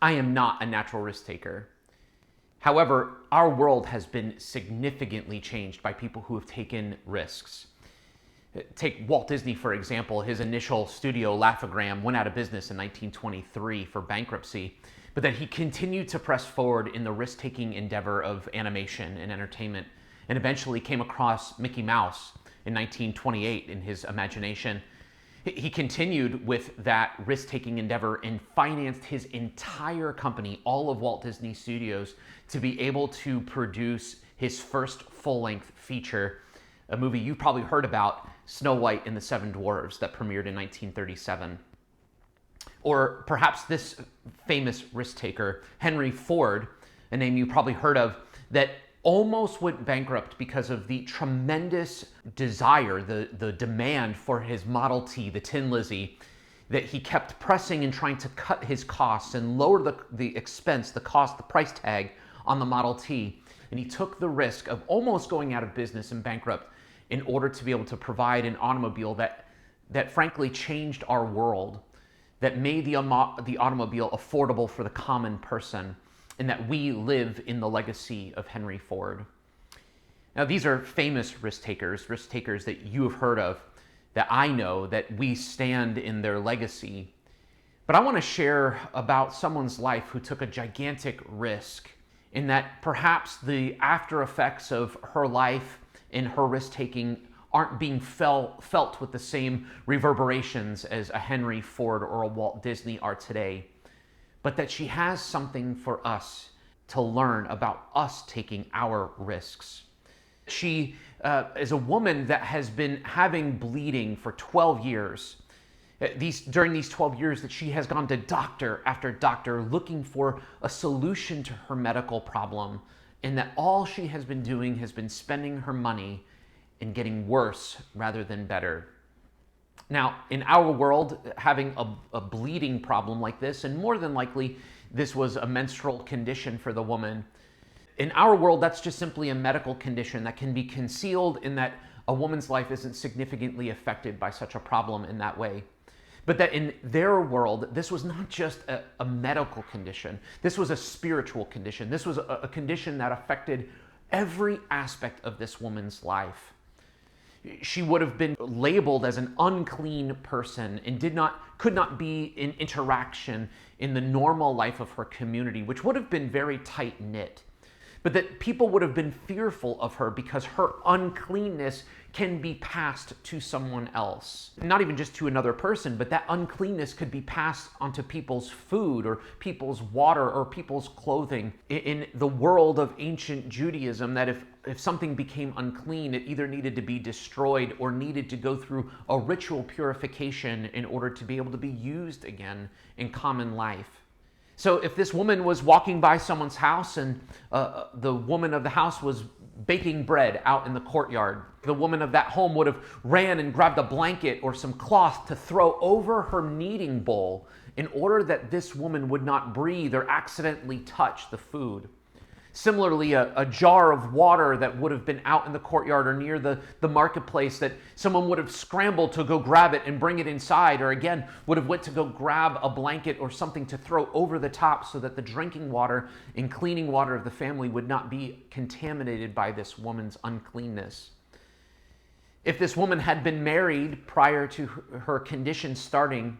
I am not a natural risk taker. However, our world has been significantly changed by people who have taken risks. Take Walt Disney, for example. His initial studio, Laugh-O-Gram, went out of business in 1923 for bankruptcy, but then he continued to press forward in the risk-taking endeavor of animation and entertainment, and eventually came across Mickey Mouse in 1928 in his imagination. He continued with that risk-taking endeavor and financed his entire company, all of Walt Disney Studios, to be able to produce his first full-length feature, a movie you've probably heard about, Snow White and the Seven Dwarfs, that premiered in 1937. Or perhaps this famous risk-taker, Henry Ford, a name you probably heard of, that almost went bankrupt because of the tremendous desire, the demand for his Model T, the Tin Lizzie, that he kept pressing and trying to cut his costs and lower the expense, the cost, the price tag on the Model T. And he took the risk of almost going out of business and bankrupt in order to be able to provide an automobile that frankly changed our world, that made the automobile affordable for the common person, and that we live in the legacy of Henry Ford. Now, these are famous risk takers that you have heard of, that I know, that we stand in their legacy. But I want to share about someone's life who took a gigantic risk, in that perhaps the after effects of her life and her risk-taking aren't being felt with the same reverberations as a Henry Ford or a Walt Disney are today, but that she has something for us to learn about us taking our risks. She is a woman that has been having bleeding for 12 years. During these 12 years that she has gone to doctor after doctor looking for a solution to her medical problem, and that all she has been doing has been spending her money and getting worse rather than better. Now, in our world, having a bleeding problem like this, and more than likely, this was a menstrual condition for the woman. In our world, that's just simply a medical condition that can be concealed, in that a woman's life isn't significantly affected by such a problem in that way. But that in their world, this was not just a medical condition. This was a spiritual condition. This was a condition that affected every aspect of this woman's life. She would have been labeled as an unclean person and could not be in interaction in the normal life of her community, which would have been very tight-knit. But that people would have been fearful of her because her uncleanness can be passed to someone else. Not even just to another person, but that uncleanness could be passed onto people's food or people's water or people's clothing. In the world of ancient Judaism, that if something became unclean, it either needed to be destroyed or needed to go through a ritual purification in order to be able to be used again in common life. So if this woman was walking by someone's house and the woman of the house was baking bread out in the courtyard, the woman of that home would have ran and grabbed a blanket or some cloth to throw over her kneading bowl in order that this woman would not breathe or accidentally touch the food. Similarly, a jar of water that would have been out in the courtyard or near the marketplace, that someone would have scrambled to go grab it and bring it inside, or again, would have went to go grab a blanket or something to throw over the top so that the drinking water and cleaning water of the family would not be contaminated by this woman's uncleanness. If this woman had been married prior to her condition starting,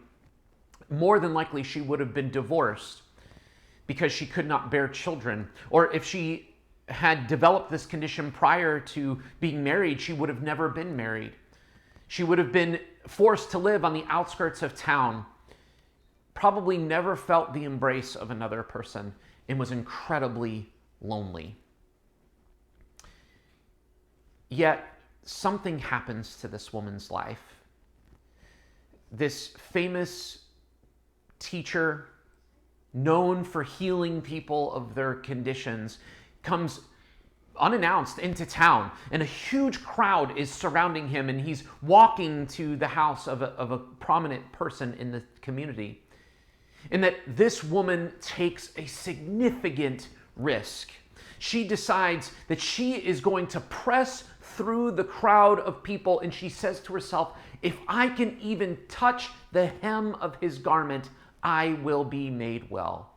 more than likely she would have been divorced because she could not bear children. Or if she had developed this condition prior to being married, she would have never been married. She would have been forced to live on the outskirts of town, probably never felt the embrace of another person, and was incredibly lonely. Yet, something happens to this woman's life. This famous teacher, known for healing people of their conditions, comes unannounced into town, and a huge crowd is surrounding him, and he's walking to the house of a prominent person in the community. And that this woman takes a significant risk. She decides that she is going to press through the crowd of people, and she says to herself, if I can even touch the hem of his garment, I will be made well.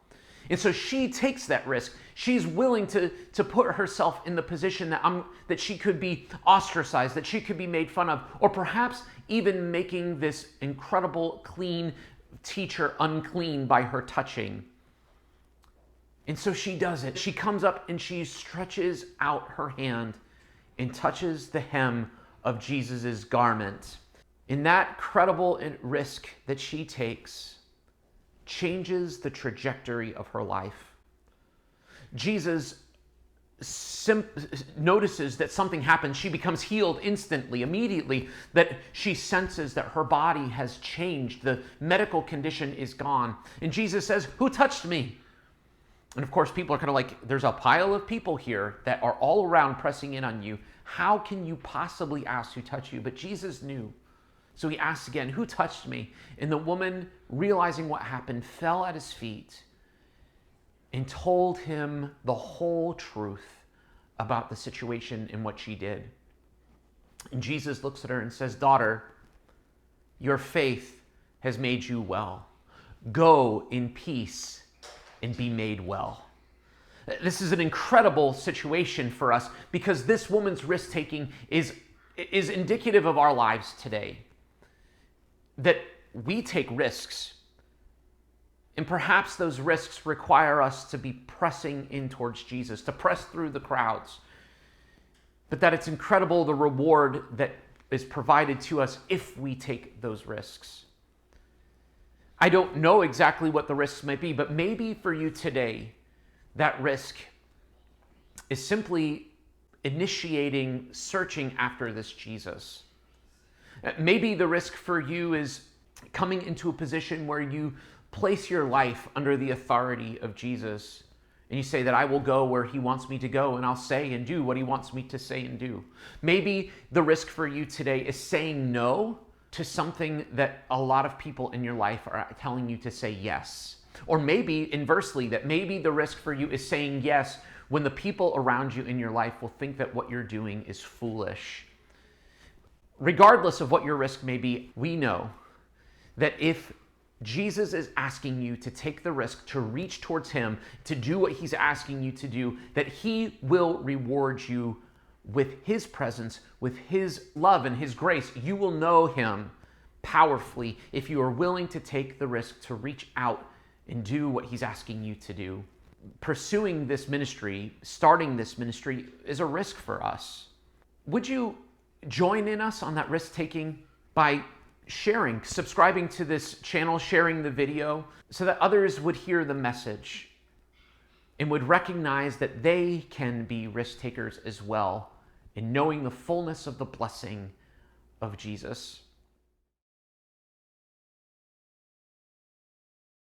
And so she takes that risk. She's willing to put herself in the position that she could be ostracized, that she could be made fun of, or perhaps even making this incredible clean teacher unclean by her touching. And so she does it. She comes up and she stretches out her hand and touches the hem of Jesus's garment. And that credible risk that she takes changes the trajectory of her life. Jesus notices that something happens. She becomes healed instantly, immediately, that she senses that her body has changed. The medical condition is gone. And Jesus says, "Who touched me?" And of course, people are kind of like, there's a pile of people here that are all around pressing in on you. How can you possibly ask who touched you? But Jesus knew. So he asked again, "Who touched me?" And the woman, realizing what happened, fell at his feet and told him the whole truth about the situation and what she did. And Jesus looks at her and says, "Daughter, your faith has made you well. Go in peace and be made well." This is an incredible situation for us because this woman's risk-taking is indicative of our lives today. That we take risks, and perhaps those risks require us to be pressing in towards Jesus, to press through the crowds. But that it's incredible the reward that is provided to us if we take those risks. I don't know exactly what the risks might be, but maybe for you today, that risk is simply initiating, searching after this Jesus. Maybe the risk for you is coming into a position where you place your life under the authority of Jesus. And you say that I will go where he wants me to go, and I'll say and do what he wants me to say and do. Maybe the risk for you today is saying no to something that a lot of people in your life are telling you to say yes. Or maybe inversely, that maybe the risk for you is saying yes when the people around you in your life will think that what you're doing is foolish. Regardless of what your risk may be, we know that if Jesus is asking you to take the risk, to reach towards him, to do what he's asking you to do, that he will reward you with his presence, with his love and his grace. You will know him powerfully if you are willing to take the risk to reach out and do what he's asking you to do. Pursuing this ministry, starting this ministry, is a risk for us. Would you join in us on that risk-taking by sharing, subscribing to this channel, sharing the video, so that others would hear the message and would recognize that they can be risk takers as well in knowing the fullness of the blessing of Jesus?